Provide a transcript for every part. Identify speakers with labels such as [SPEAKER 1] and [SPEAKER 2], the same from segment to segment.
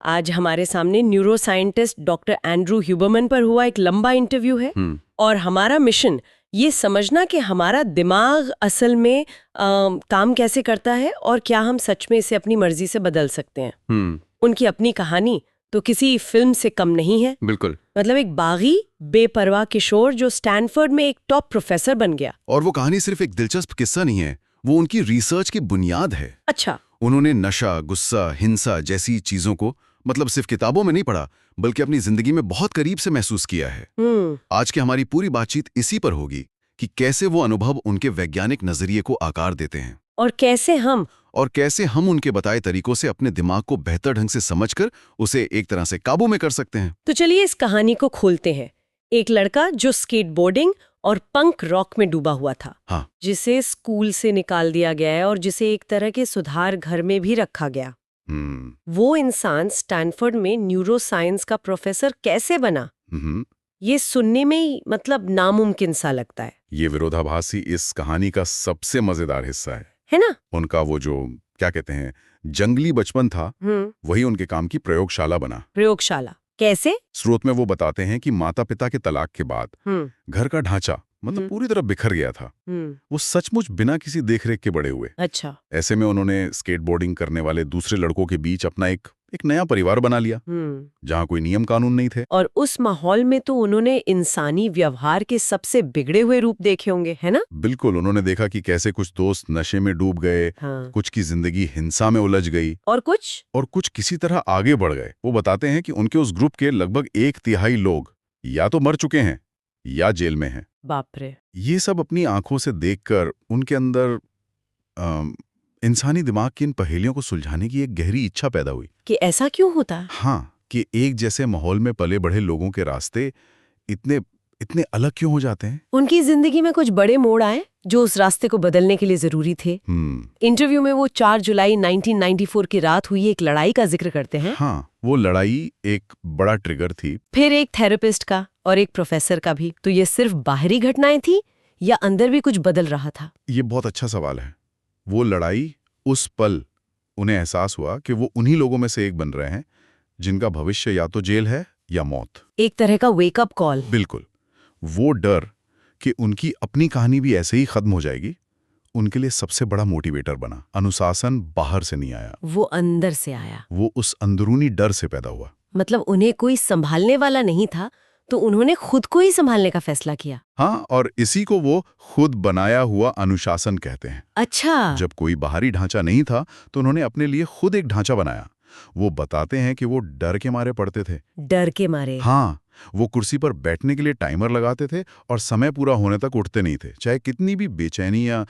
[SPEAKER 1] आज हमारे सामने neuro scientist doctor Andrew Huberman पर हुआ एक लंबा इंटरव्यू है और हमारा मिशन ये समझना कि हमारा दिमाग असल में काम कैसे करता है और क्या हम सच में इसे अपनी मर्जी से बदल सकते हैं। उनकी अपनी कहानी तो किसी फिल्म से कम नहीं है।
[SPEAKER 2] बिल्कुल।
[SPEAKER 1] मतलब एक बागी बेपरवाह किशोर जो स्टैनफोर्ड में एक टॉप प्रोफेसर बन गया।
[SPEAKER 2] और वो कहानी सिर्फ एक दिलचस्प किस्सा नहीं है, वो उनकी रिसर्च की बुनियाद है।
[SPEAKER 1] अच्छा।
[SPEAKER 2] उन्होंने नशा, गुस्सा, हिंसा जैसी चीजों को मतलब सिर्फ किताबों में नहीं पढ़ा, बल्कि अपनी जिंदगी में बहुत करीब से महसूस किया है। आज की हमारी पूरी बातचीत इसी पर होगी कि कैसे वो अनुभव उनके वैज्ञानिक नजरिए को आकार देते हैं
[SPEAKER 1] और कैसे हम
[SPEAKER 2] उनके बताए तरीकों से अपने दिमाग को बेहतर ढंग से समझकर उसे एक तरह से काबू में कर सकते हैं।
[SPEAKER 1] तो चलिए इस कहानी को खोलते हैं। एक लड़का जो स्केटबोर्डिंग और पंक रॉक में डूबा हुआ था।
[SPEAKER 2] हाँ।
[SPEAKER 1] जिसे स्कूल से निकाल दिया गया है और जिसे एक तरह के सुधार घर में भी रखा गया। वो इंसान स्टैनफोर्ड में न्यूरो साइंस का प्रोफेसर कैसे बना? ये सुनने में ही मतलब नामुमकिन सा लगता है।
[SPEAKER 2] ये विरोधाभासी इस कहानी का सबसे मजेदार हिस्सा
[SPEAKER 1] है ना?
[SPEAKER 2] उनका वो जो क्या कहते हैं जंगली बचपन था, वही उनके काम की प्रयोगशाला बना।
[SPEAKER 1] प्रयोगशाला कैसे?
[SPEAKER 2] स्रोत में वो बताते हैं कि माता पिता के तलाक के बाद घर का ढांचा मतलब पूरी तरह बिखर गया था। वो सचमुच बिना किसी देखरेख के बड़े हुए।
[SPEAKER 1] अच्छा।
[SPEAKER 2] ऐसे में उन्होंने स्केटबोर्डिंग करने वाले दूसरे लड़कों के बीच अपना एक नया परिवार बना लिया, जहाँ कोई नियम कानून नहीं थे।
[SPEAKER 1] और उस माहौल में तो उन्होंने इंसानी व्यवहार के सबसे बिगड़े हुए रूप देखे होंगे, है ना?
[SPEAKER 2] बिल्कुल। उन्होंने देखा कि कैसे कुछ दोस्त नशे में डूब गए, कुछ की जिंदगी हिंसा में उलझ गई
[SPEAKER 1] और कुछ
[SPEAKER 2] किसी तरह आगे बढ़ गए। वो बताते हैं कि उनके उस ग्रुप के लगभग 1/3 लोग या तो मर चुके हैं या जेल में हैं।
[SPEAKER 1] बाप रे। ये
[SPEAKER 2] सब अपनी आंखों से देखकर उनके अंदर इंसानी दिमाग की इन पहेलियों को सुलझाने की एक गहरी इच्छा पैदा हुई
[SPEAKER 1] कि ऐसा क्यों होता है।
[SPEAKER 2] हाँ, कि एक जैसे माहौल में पले बढ़े लोगों के रास्ते इतने अलग क्यों हो जाते हैं।
[SPEAKER 1] उनकी जिंदगी में कुछ बड़े मोड़ आए जो उस रास्ते को बदलने के लिए जरूरी थे। इंटरव्यू में वो 4 जुलाई 1994 की रात हुई एक लड़ाई का जिक्र करते हैं।
[SPEAKER 2] हाँ, वो लड़ाई एक बड़ा ट्रिगर थी।
[SPEAKER 1] फिर एक थेरेपिस्ट का और एक प्रोफेसर का भी। तो ये सिर्फ बाहरी घटनाएं थी या अंदर भी कुछ बदल रहा था?
[SPEAKER 2] ये बहुत अच्छा सवाल है। वो लड़ाई, उस पल उन्हें एहसास हुआ कि वो उन्हीं लोगों में से एक बन रहे हैं जिनका भविष्य या तो जेल है या मौत।
[SPEAKER 1] एक तरह का वेकअप कॉल।
[SPEAKER 2] बिल्कुल। वो डर कि उनकी अपनी कहानी भी ऐसे ही खत्म हो जाएगी, उनके लिए सबसे बड़ा मोटिवेटर बना। अनुशासन बाहर से नहीं आया,
[SPEAKER 1] वो अंदर से आया।
[SPEAKER 2] वो उस अंदरूनी डर से पैदा हुआ।
[SPEAKER 1] मतलब उन्हें कोई संभालने वाला नहीं था तो उन्होंने खुद को ही संभालने का फैसला किया।
[SPEAKER 2] हाँ, और इसी को वो खुद बनाया हुआ अनुशासन कहते हैं।
[SPEAKER 1] अच्छा।
[SPEAKER 2] जब कोई बाहरी ढांचा नहीं था तो उन्होंने अपने लिए खुद एक ढांचा बनाया। वो बताते हैं कि वो डर के मारे पढ़ते थे।
[SPEAKER 1] डर के मारे?
[SPEAKER 2] हाँ, वो कुर्सी पर बैठने के लिए टाइमर लगाते थे और समय पूरा होने तक उठते नहीं थे, चाहे कितनी भी बेचैनी या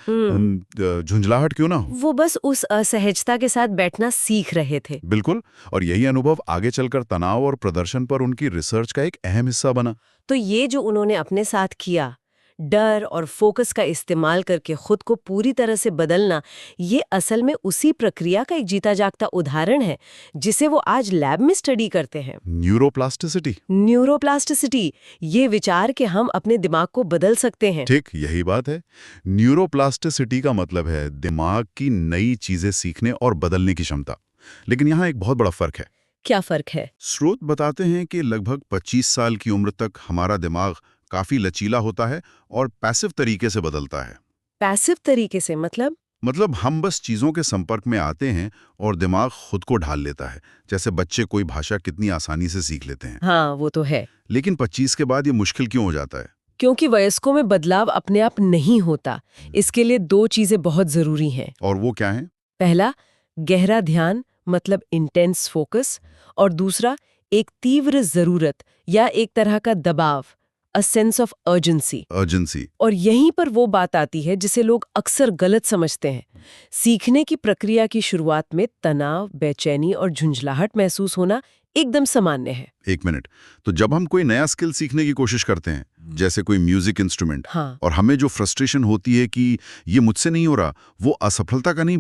[SPEAKER 2] झुंझलाहट क्यों ना हो।
[SPEAKER 1] वो बस उस असहजता के साथ बैठना सीख रहे थे।
[SPEAKER 2] बिल्कुल। और यही अनुभव आगे चलकर तनाव और प्रदर्शन पर उनकी रिसर्च का एक अहम हिस्सा बना।
[SPEAKER 1] तो ये जो उन्होंने अपने साथ किया, डर और फोकस का इस्तेमाल करके खुद को पूरी तरह से बदलना, ये असल में उसी प्रक्रिया का एक जीता जागता उदाहरण है जिसे वो आज लैब में स्टडी करते हैं। न्यूरोप्लास्टिसिटी, ये विचार कि हम अपने दिमाग को बदल सकते हैं।
[SPEAKER 2] ठीक, यही बात है। न्यूरोप्लास्टिसिटी का मतलब है दिमाग की नई चीजें सीखने और बदलने की क्षमता। लेकिन यहाँ एक बहुत बड़ा फर्क है।
[SPEAKER 1] क्या फर्क है?
[SPEAKER 2] स्रोत बताते हैं कि लगभग 25 साल की उम्र तक हमारा दिमाग काफी लचीला होता है और पैसिव तरीके से बदलता है।
[SPEAKER 1] पैसिव तरीके से मतलब
[SPEAKER 2] हम बस चीजों के संपर्क में आते हैं और दिमाग खुद को ढाल लेता है। जैसे बच्चे कोई भाषा कितनी आसानी से सीख लेते हैं।
[SPEAKER 1] हाँ, वो तो है।
[SPEAKER 2] लेकिन 25 के बाद ये मुश्किल क्यों हो जाता है?
[SPEAKER 1] क्योंकि वयस्कों में बदलाव अपने आप नहीं होता। इसके लिए 2 चीजें बहुत जरूरी हैं।
[SPEAKER 2] और वो क्या है?
[SPEAKER 1] पहला, गहरा ध्यान मतलब इंटेंस फोकस, और दूसरा एक तीव्र जरूरत या एक तरह का दबाव, अ सेंस ऑफ अर्जेंसी। और यहीं पर वो बात आती है जिसे लोग अक्सर गलत समझते हैं। सीखने की प्रक्रिया की शुरुआत में तनाव, बेचैनी और झुंझलाहट महसूस होना एकदम सामान्य है।
[SPEAKER 2] एक मिनट, तो जब हम कोई नया स्किल सीखने की कोशिश करते हैं, जैसे कोई म्यूजिक इंस्ट्रूमेंट,
[SPEAKER 1] हाँ,
[SPEAKER 2] और हमें जो फ्रस्ट्रेशन होती है कि ये मुझसे नहीं हो रहा, वो असफलता का नहीं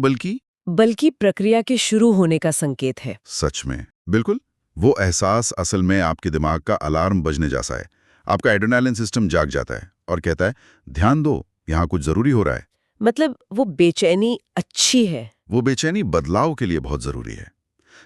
[SPEAKER 1] बल्कि प्रक्रिया के शुरू होने का संकेत है।
[SPEAKER 2] सच में, बिल्कुल। वो एहसास असल में आपके दिमाग का अलार्म बजने जैसा है। आपका एड्रेनालिन सिस्टम जाग जाता है और कहता है ध्यान दो, यहाँ कुछ जरूरी हो रहा है।
[SPEAKER 1] मतलब वो बेचैनी अच्छी है।
[SPEAKER 2] वो बेचैनी बदलाव के लिए बहुत जरूरी है।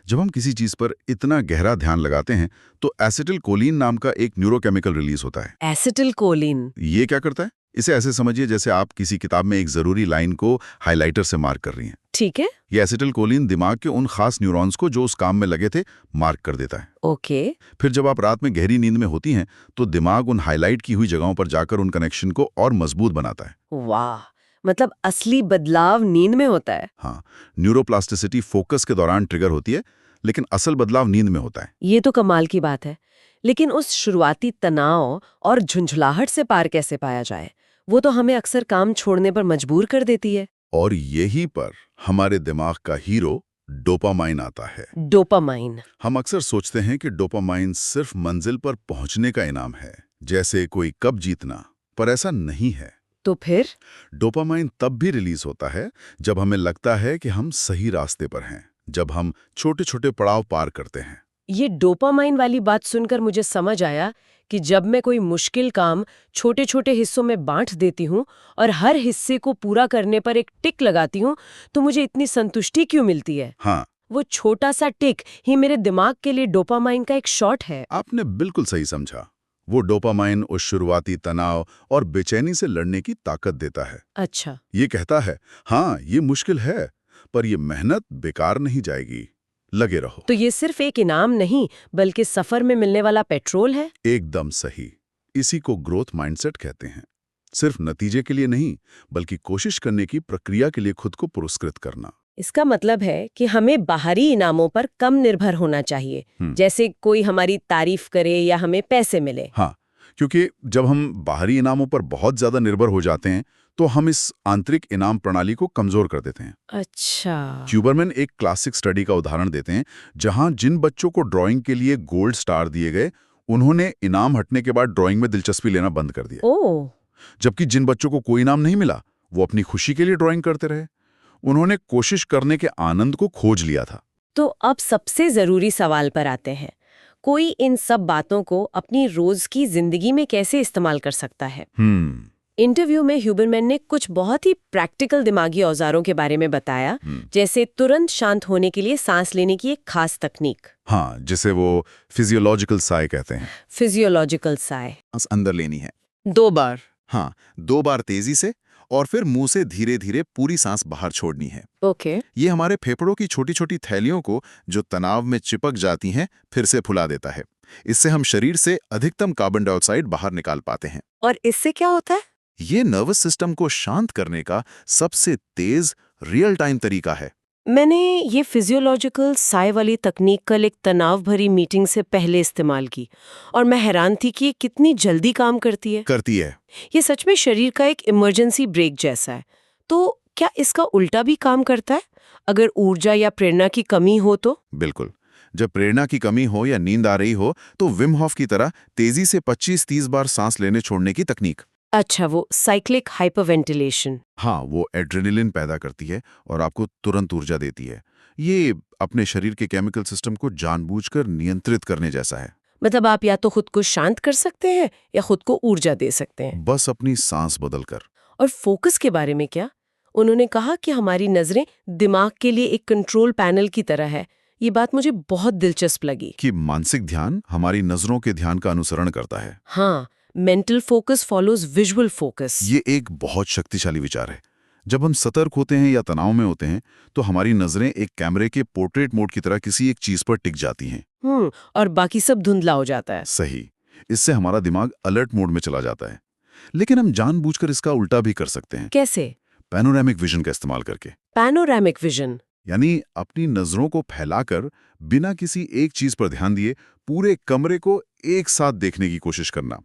[SPEAKER 2] जब हम किसी चीज पर इतना गहरा ध्यान लगाते हैं तो एसिटिलकोलिन नाम का एक न्यूरोकेमिकल रिलीज होता है।
[SPEAKER 1] एसिटिलकोलिन।
[SPEAKER 2] ये क्या करता है? इसे ऐसे समझिए जैसे आप किसी किताब में एक जरूरी लाइन को हाइलाइटर से मार्क कर रही हैं।
[SPEAKER 1] ठीक है।
[SPEAKER 2] ये एसिटिलकोलिन दिमाग के उन खास न्यूरॉन्स को जो उस काम में लगे थे मार्क कर देता है।
[SPEAKER 1] ओके।
[SPEAKER 2] फिर जब आप रात में गहरी नींद में होती हैं तो दिमाग उन हाईलाइट की हुई जगहों पर जाकर उन कनेक्शन को और मजबूत बनाता है।
[SPEAKER 1] वाह, मतलब असली बदलाव नींद में होता है।
[SPEAKER 2] हाँ, न्यूरोप्लास्टिसिटी फोकस के दौरान ट्रिगर होती है, लेकिन असल बदलाव नींद में होता है।
[SPEAKER 1] ये तो कमाल की बात है। लेकिन उस शुरुआती तनाव और झुंझलाहट से पार कैसे पाया जाए? वो तो हमें अक्सर काम छोड़ने पर मजबूर कर देती है।
[SPEAKER 2] और यही पर हमारे दिमाग का हीरो डोपामाइन आता है।
[SPEAKER 1] डोपामाइन।
[SPEAKER 2] हम अक्सर सोचते हैं कि डोपामाइन सिर्फ मंजिल पर पहुंचने का इनाम है, जैसे कोई कप जीतना, पर ऐसा नहीं है।
[SPEAKER 1] तो फिर
[SPEAKER 2] डोपामाइन तब भी रिलीज होता है जब हमें लगता है कि हम सही रास्ते पर हैं, जब हम छोटे छोटे पड़ाव पार करते हैं।
[SPEAKER 1] ये डोपामाइन वाली बात सुनकर मुझे समझ आया कि जब मैं कोई मुश्किल काम छोटे छोटे हिस्सों में बांट देती हूँ और हर हिस्से को पूरा करने पर एक टिक लगाती हूँ तो मुझे इतनी संतुष्टि क्यों मिलती है।
[SPEAKER 2] हाँ,
[SPEAKER 1] वो छोटा सा टिक ही मेरे दिमाग के लिए डोपामाइन का एक शॉट है।
[SPEAKER 2] आपने बिल्कुल सही समझा। वो डोपामाइन उस शुरुआती तनाव और बेचैनी से लड़ने की ताकत देता है।
[SPEAKER 1] अच्छा।
[SPEAKER 2] ये कहता है, हाँ ये मुश्किल है, पर ये मेहनत बेकार नहीं जाएगी, लगे रहो।
[SPEAKER 1] तो ये सिर्फ एक इनाम नहीं बल्कि सफर में मिलने वाला पेट्रोल है।
[SPEAKER 2] एकदम सही। इसी को ग्रोथ माइंडसेट कहते हैं। सिर्फ नतीजे के लिए नहीं, बल्कि कोशिश करने की प्रक्रिया के लिए खुद को पुरस्कृत करना।
[SPEAKER 1] इसका मतलब है कि हमें बाहरी इनामों पर कम निर्भर होना चाहिए, जैसे कोई हमारी तारीफ करे या हमें पैसे मिले।
[SPEAKER 2] हाँ, क्योंकि जब हम बाहरी इनामों पर बहुत ज्यादा निर्भर हो जाते हैं तो हम इस आंतरिक इनाम प्रणाली को कमजोर कर देते हैं।
[SPEAKER 1] अच्छा।
[SPEAKER 2] ह्यूबरमैन एक क्लासिक स्टडी का उदाहरण देते हैं, जहां जिन बच्चों को ड्राइंग के लिए गोल्ड स्टार दिए गए, उन्होंने इनाम हटने के बाद ड्राइंग में दिलचस्पी लेना बंद कर दिया।
[SPEAKER 1] ओह।
[SPEAKER 2] जबकि जिन बच्चों को कोई इनाम नहीं मिला, वो अपनी खुशी के लिए ड्राइंग करते रहे। उन्होंने कोशिश करने के आनंद को खोज लिया था।
[SPEAKER 1] तो अब सबसे जरूरी सवाल पर आते हैं, कोई इन सब बातों को अपनी रोज की जिंदगी में कैसे इस्तेमाल कर सकता है? इंटरव्यू में ह्यूबरमैन ने कुछ बहुत ही प्रैक्टिकल दिमागी औजारों के बारे में बताया, जैसे तुरंत शांत होने के लिए सांस लेने की एक खास तकनीक।
[SPEAKER 2] हाँ, जिसे वो फिजियोलॉजिकल साय कहते हैं।
[SPEAKER 1] फिजियोलॉजिकल साय।
[SPEAKER 3] सांस अंदर लेनी है
[SPEAKER 1] 2 बार।
[SPEAKER 3] हाँ, 2 बार तेजी से और फिर मुंह से धीरे धीरे पूरी सांस बाहर छोड़नी है।
[SPEAKER 1] ओके।
[SPEAKER 3] ये हमारे फेफड़ों की छोटी छोटी थैलियों को जो तनाव में चिपक जाती हैं फिर से फुला देता है। इससे हम शरीर से अधिकतम कार्बन डाइऑक्साइड बाहर निकाल पाते हैं।
[SPEAKER 1] और इससे क्या होता है?
[SPEAKER 3] ये नर्वस सिस्टम को शांत करने का सबसे तेज रियल टाइम तरीका है।
[SPEAKER 1] मैंने ये फिजियोलॉजिकल साय वाली तकनीक कल एक तनाव भरी मीटिंग से पहले इस्तेमाल की और मैं हैरान थी कि ये कितनी जल्दी काम करती है। ये सच में शरीर का एक इमरजेंसी ब्रेक जैसा है। तो क्या इसका उल्टा भी काम करता है, अगर ऊर्जा या प्रेरणा की कमी हो तो?
[SPEAKER 3] बिल्कुल। जब प्रेरणा की कमी हो या नींद आ रही हो तो विम हॉफ की तरह तेजी से 25-30 बार सांस लेने छोड़ने की तकनीक।
[SPEAKER 1] अच्छा, वो साइक्लिक हाइपरवेंटिलेशन।
[SPEAKER 3] हाँ, वो एड्रेनलिन पैदा करती है और आपको तुरंत ऊर्जा देती है। ये अपने शरीर के केमिकल सिस्टम को जानबूझकर नियंत्रित करने जैसा है।
[SPEAKER 1] मतलब आप या तो खुद को शांत कर सकते हैं या खुद को ऊर्जा दे सकते हैं,
[SPEAKER 3] बस अपनी सांस बदलकर।
[SPEAKER 1] और फोकस के बारे में क्या? उन्होंने कहा कि हमारी नजरें दिमाग के लिए एक कंट्रोल पैनल की तरह है। ये बात मुझे बहुत दिलचस्प लगी
[SPEAKER 3] कि मानसिक ध्यान हमारी नजरों के ध्यान का अनुसरण करता है।
[SPEAKER 1] हाँ, mental focus follows visual focus.
[SPEAKER 3] ये एक बहुत शक्तिशाली विचार है। जब हम सतर्क होते हैं या तनाव में होते हैं तो हमारी नजरें एक कैमरे के पोर्ट्रेट मोड की तरह किसी एक चीज पर टिक जाती हैं।
[SPEAKER 1] और बाकी सब धुंधला हो जाता है।
[SPEAKER 3] सही। इससे हमारा दिमाग अलर्ट मोड में चला जाता है। लेकिन हम जानबूझकर इसका उल्टा भी कर सकते हैं।
[SPEAKER 1] कैसे?
[SPEAKER 3] पैनोरामिक विजन का इस्तेमाल करके।
[SPEAKER 1] पैनोरामिक विजन
[SPEAKER 3] यानी अपनी नजरों को फैलाकर बिना किसी एक चीज पर ध्यान दिए पूरे कमरे को एक साथ देखने की कोशिश करना,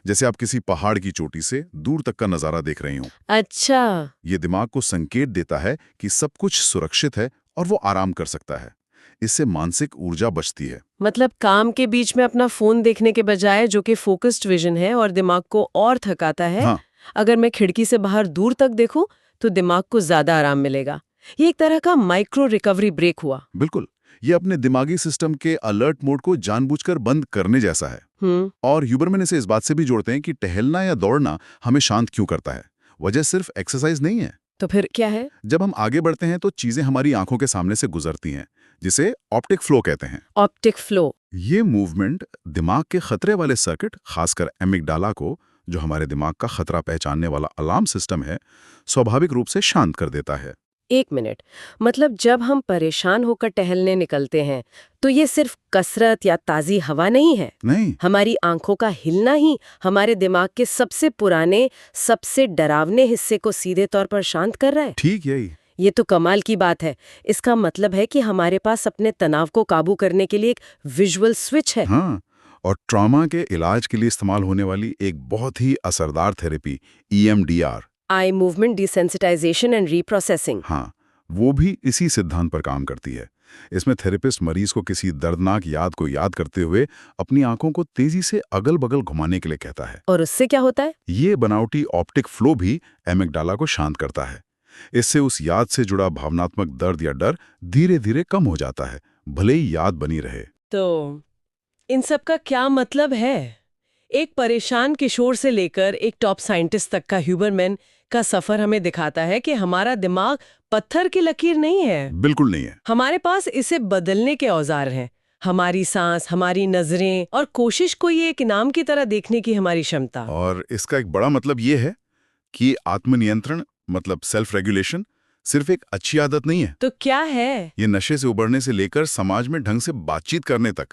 [SPEAKER 3] जैसे आप किसी पहाड़ की चोटी से दूर तक का नजारा देख रही हो।
[SPEAKER 1] अच्छा।
[SPEAKER 3] ये दिमाग को संकेत देता है कि सब कुछ सुरक्षित है और वो आराम कर सकता है। इससे मानसिक ऊर्जा बचती है।
[SPEAKER 1] मतलब काम के बीच में अपना फोन देखने के बजाय, जो कि फोकस्ड विजन है और दिमाग को और थकाता है,
[SPEAKER 3] हाँ।
[SPEAKER 1] अगर मैं खिड़की से बाहर दूर तक देखूं तो दिमाग को ज्यादा आराम मिलेगा। ये एक तरह का माइक्रो रिकवरी ब्रेक हुआ।
[SPEAKER 3] बिल्कुल। ये अपने दिमागी सिस्टम के अलर्ट मोड को जानबूझकर बंद करने जैसा है। और ह्यूबरमैन इसे इस बात से भी जोड़ते हैं कि टहलना या दौड़ना हमें शांत क्यों करता है। वजह सिर्फ एक्सरसाइज नहीं है।
[SPEAKER 1] तो फिर क्या है?
[SPEAKER 3] जब हम आगे बढ़ते हैं तो चीजें हमारी आंखों के सामने से गुजरती हैं, जिसे ऑप्टिक फ्लो कहते हैं।
[SPEAKER 1] Optic flow.
[SPEAKER 3] ये मूवमेंट दिमाग के खतरे वाले सर्किट, खासकर एमिगडाला को, जो हमारे दिमाग का खतरा पहचानने वाला अलार्म सिस्टम है, स्वाभाविक रूप से शांत कर देता है।
[SPEAKER 1] एक मिनट, मतलब जब हम परेशान होकर टहलने निकलते हैं तो ये सिर्फ कसरत या ताज़ी हवा नहीं है।
[SPEAKER 3] नहीं,
[SPEAKER 1] हमारी आंखों का हिलना ही हमारे दिमाग के सबसे पुराने, सबसे डरावने हिस्से को सीधे तौर पर शांत कर रहा है।
[SPEAKER 3] ठीक यही।
[SPEAKER 1] ये तो कमाल की बात है। इसका मतलब है कि हमारे पास अपने तनाव को काबू करने के लिए एक विजुअल स्विच है।
[SPEAKER 3] हाँ, और ट्रॉमा के इलाज के लिए इस्तेमाल होने वाली एक बहुत ही असरदार therapy EMDR,
[SPEAKER 1] eye movement desensitization and reprocessing.
[SPEAKER 3] हाँ, वो भी इसी सिद्धांत पर काम करती है। इसमें थेरेपिस्ट मरीज को किसी दर्दनाक याद को याद करते हुए अपनी आंखों को तेजी से अगल बगल घुमाने के लिए कहता है।
[SPEAKER 1] और उससे क्या होता है?
[SPEAKER 3] ये बनावटी ऑप्टिक फ्लो भी एमिगडाला को शांत करता है। इससे उस याद से जुड़ा भावनात्मक दर्द या डर धीरे धीरे कम हो जाता है, भले ही याद बनी रहे।
[SPEAKER 1] तो इन सब का क्या मतलब है? एक परेशान किशोर से लेकर एक टॉप साइंटिस्ट तक का ह्यूबरमैन का सफर हमें दिखाता है कि हमारा दिमाग पत्थर की लकीर नहीं है।
[SPEAKER 3] बिल्कुल नहीं है।
[SPEAKER 1] हमारे पास इसे बदलने के औजार हैं। हमारी सांस, हमारी नजरें और कोशिश को ये एक इनाम की तरह देखने की हमारी क्षमता।
[SPEAKER 3] और इसका एक बड़ा मतलब ये है कि आत्मनियंत्रण, मतलब सेल्फ रेगुलेशन, सिर्फ एक अच्छी आदत नहीं है।
[SPEAKER 1] तो क्या है?
[SPEAKER 3] ये नशे से उबरने से लेकर समाज में ढंग से बातचीत करने तक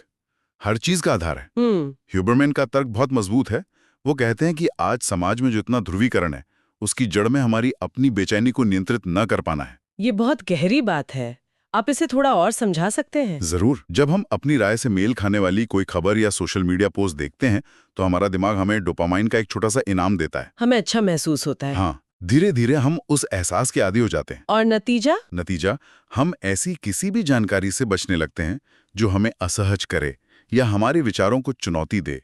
[SPEAKER 3] हर चीज का आधार है। ह्यूबरमैन का तर्क बहुत मजबूत है। वो कहते हैं कि आज समाज में जो इतना ध्रुवीकरण है, उसकी जड़ में हमारी अपनी बेचैनी को नियंत्रित न कर पाना है।
[SPEAKER 1] ये बहुत गहरी बात है। आप इसे थोड़ा और समझा सकते हैं?
[SPEAKER 3] जरूर। जब हम अपनी राय से मेल खाने वाली कोई खबर या सोशल मीडिया पोस्ट देखते हैं तो हमारा दिमाग हमें डोपामाइन का एक छोटा सा इनाम देता है।
[SPEAKER 1] हमें अच्छा महसूस होता है।
[SPEAKER 3] हाँ, धीरे धीरे हम उस एहसास के आदी हो जाते हैं।
[SPEAKER 1] और नतीजा?
[SPEAKER 3] हम ऐसी किसी भी जानकारी से बचने लगते हैं जो हमें असहज करे या हमारे विचारों को चुनौती दे।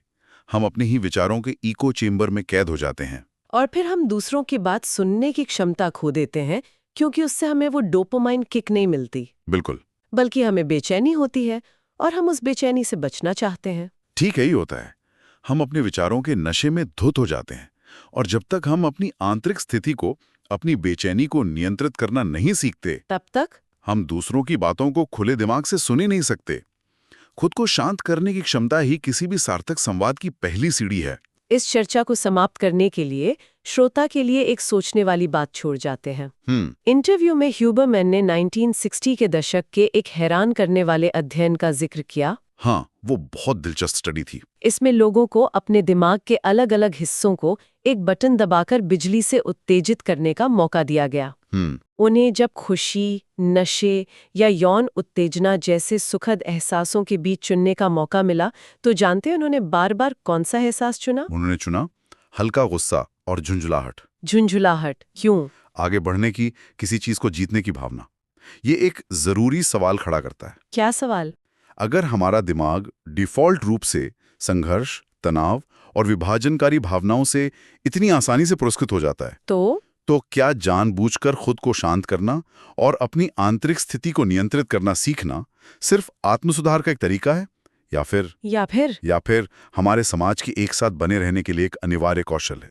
[SPEAKER 3] हम अपने ही विचारों के इको चेम्बर में कैद हो जाते हैं।
[SPEAKER 1] और फिर हम दूसरों की बात सुनने की क्षमता खो देते हैं, क्योंकि उससे हमें वो डोपामाइन किक नहीं मिलती।
[SPEAKER 3] बिल्कुल।
[SPEAKER 1] बल्कि हमें बेचैनी होती है और हम उस बेचैनी से बचना चाहते हैं।
[SPEAKER 3] ठीक यही होता है। हम अपने विचारों के नशे में धुत हो जाते हैं और जब तक हम अपनी आंतरिक स्थिति को, अपनी बेचैनी को नियंत्रित करना नहीं सीखते,
[SPEAKER 1] तब तक
[SPEAKER 3] हम दूसरों की बातों को खुले दिमाग से सुन ही नहीं सकते। खुद को शांत करने की क्षमता ही किसी भी सार्थक संवाद की पहली सीढ़ी है।
[SPEAKER 1] इस चर्चा को समाप्त करने के लिए श्रोता के लिए एक सोचने वाली बात छोड़ जाते हैं। इंटरव्यू में ह्यूबरमैन ने 1960 के दशक के एक हैरान करने वाले अध्ययन का जिक्र किया।
[SPEAKER 3] हाँ, वो बहुत दिलचस्प स्टडी थी।
[SPEAKER 1] इसमें लोगों को अपने दिमाग के अलग-अलग हिस्सों को एक बटन दबाकर बिजली से उत्तेजित करने का मौका दिया गया। उन्हें जब खुशी, नशे या यौन उत्तेजना जैसे सुखद एहसासों के बीच चुनने का मौका मिला, तो जानते हैं उन्होंने बार-बार कौन सा एहसास चुना?
[SPEAKER 3] उन्होंने चुना हल्का गुस्सा और झुंझुलाहट।
[SPEAKER 1] झुंझुलाहट क्यों?
[SPEAKER 3] आगे बढ़ने की, किसी चीज को जीतने की भावना। ये एक जरूरी सवाल खड़ा करता है।
[SPEAKER 1] क्या सवाल?
[SPEAKER 3] अगर हमारा दिमाग डिफॉल्ट रूप से संघर्ष, तनाव और विभाजनकारी भावनाओं से इतनी आसानी से पुरस्कृत हो जाता है, तो क्या जानबूझकर खुद को शांत करना और अपनी आंतरिक स्थिति को नियंत्रित करना सीखना सिर्फ आत्मसुधार का एक तरीका है, या फिर हमारे समाज के एक साथ बने रहने के लिए एक अनिवार्य कौशल है?